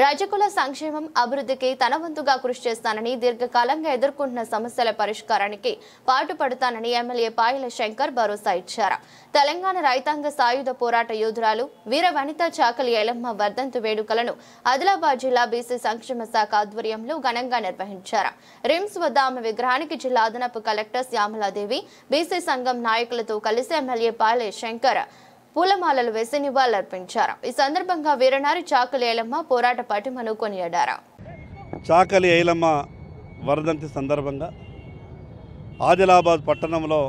రాజకుల సంక్షేమం అభివృద్ధికి తన వంతుగా కృషి చేస్తానని దీర్ఘకాలంగా ఎదుర్కొంటున్న సమస్యల పరిష్కారానికి పాటుపడతానని ఎమ్మెల్యే పాయల శంకర్ భరోసా ఇచ్చారు. తెలంగాణ రైతాంగ సాయుధ పోరాట యోధురాలు వీర వనిత చాకలి ఐలమ్మ వర్ధంతి వేడుకలను ఆదిలాబాద్ జిల్లా బీసీ సంక్షేమ శాఖ ఆధ్వర్యంలో ఘనంగా నిర్వహించారు. రిమ్స్ వద్ద ఆమె విగ్రహానికి జిల్లా అదనపు కలెక్టర్ శ్యామలాదేవి బీసీ సంఘం నాయకులతో కలిసి ఎమ్మెల్యే పాయల శంకర్ పూలమాలలు వేసి నివాళులర్పించారు. ఈ సందర్భంగా వీరనారి చాకలి ఐలమ్మ పోరాట పటిమను కొనియాడారు. చాకలి ఐలమ్మ వర్ధంతి సందర్భంగా ఆదిలాబాద్ పట్టణంలో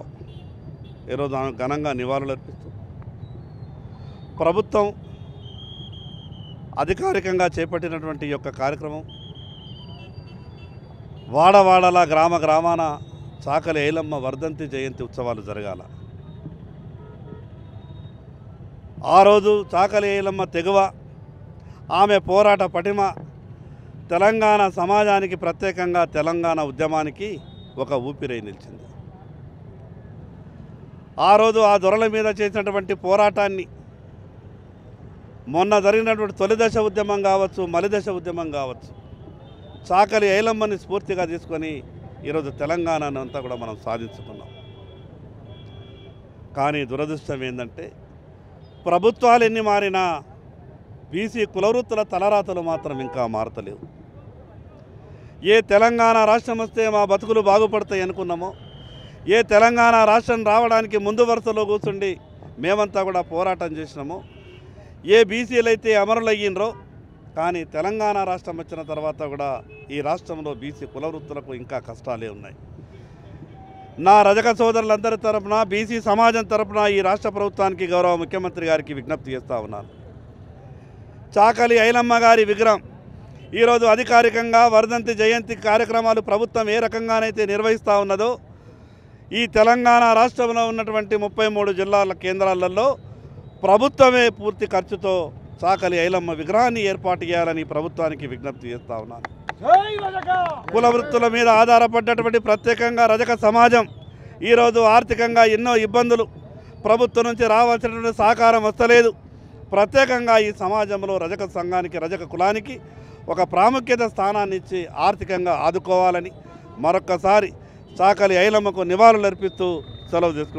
ఈరోజు ఘనంగా నివాళులర్పిస్తూ ప్రభుత్వం అధికారికంగా చేపట్టినటువంటి ఈ యొక్క కార్యక్రమం వాడవాడలా గ్రామాన చాకలి ఐలమ్మ వర్ధంతి జయంతి ఉత్సవాలు జరగాల. ఆ రోజు చాకలి ఐలమ్మ తెగువ, ఆమె పోరాట పటిమ తెలంగాణ సమాజానికి, ప్రత్యేకంగా తెలంగాణ ఉద్యమానికి ఒక ఊపిరై నిలిచింది. ఆ రోజు ఆ దొరల మీద చేసినటువంటి పోరాటాన్ని మొన్న జరిగినటువంటి తొలిదశ ఉద్యమం కావచ్చు, మలిదశ ఉద్యమం కావచ్చు, చాకలి ఐలమ్మని స్ఫూర్తిగా తీసుకొని ఈరోజు తెలంగాణను అంతా కూడా మనం సాధించుకున్నాం. కానీ దురదృష్టం ఏంటంటే ప్రభుత్వాలు ఎన్ని మారినా బీసీ కులవృత్తుల తలరాతలు మాత్రం ఇంకా మారతలేవు. ఏ తెలంగాణ రాష్ట్రం వస్తే మా బతుకులు బాగుపడతాయి అనుకున్నామో, ఏ తెలంగాణ రాష్ట్రం రావడానికి ముందు వరుసలో కూర్చుండి మేమంతా కూడా పోరాటం చేసినామో, ఏ బీసీలు అయితే అమరులయ్యినరో, కానీ తెలంగాణ రాష్ట్రం వచ్చిన తర్వాత కూడా ఈ రాష్ట్రంలో బీసీ కులవృత్తులకు ఇంకా కష్టాలే ఉన్నాయి. నా రజక సోదరులందరి తరపున, బీసీ సమాజం తరపున ఈ రాష్ట్ర ప్రభుత్వానికి, గౌరవ ముఖ్యమంత్రి గారికి విజ్ఞప్తి చేస్తూ ఉన్నాను. చాకలి ఐలమ్మ గారి విగ్రహం ఈరోజు అధికారికంగా వర్ధంతి జయంతి కార్యక్రమాలు ప్రభుత్వం ఏ రకంగానైతే నిర్వహిస్తూ ఉన్నదో, ఈ తెలంగాణ రాష్ట్రంలో ఉన్నటువంటి 33 జిల్లాల కేంద్రాలలో ప్రభుత్వమే పూర్తి ఖర్చుతో చాకలి ఐలమ్మ విగ్రహాన్ని ఏర్పాటు చేయాలని ప్రభుత్వానికి విజ్ఞప్తి చేస్తూ ఉన్నాను. కుల వృత్తుల మీద ఆధారపడ్డటువంటి ప్రత్యేకంగా రజక సమాజం ఈరోజు ఆర్థికంగా ఎన్నో ఇబ్బందులు, ప్రభుత్వం నుంచి రావాల్సినటువంటి సహకారం వస్తలేదు. ప్రత్యేకంగా ఈ సమాజంలో రజక సంఘానికి, రజక కులానికి ఒక ప్రాముఖ్యత స్థానాన్ని ఇచ్చి ఆర్థికంగా ఆదుకోవాలని మరొక్కసారి చాకలి ఐలమ్మకు నివాళులర్పిస్తూ సెలవు తీసుకుంటున్నాను.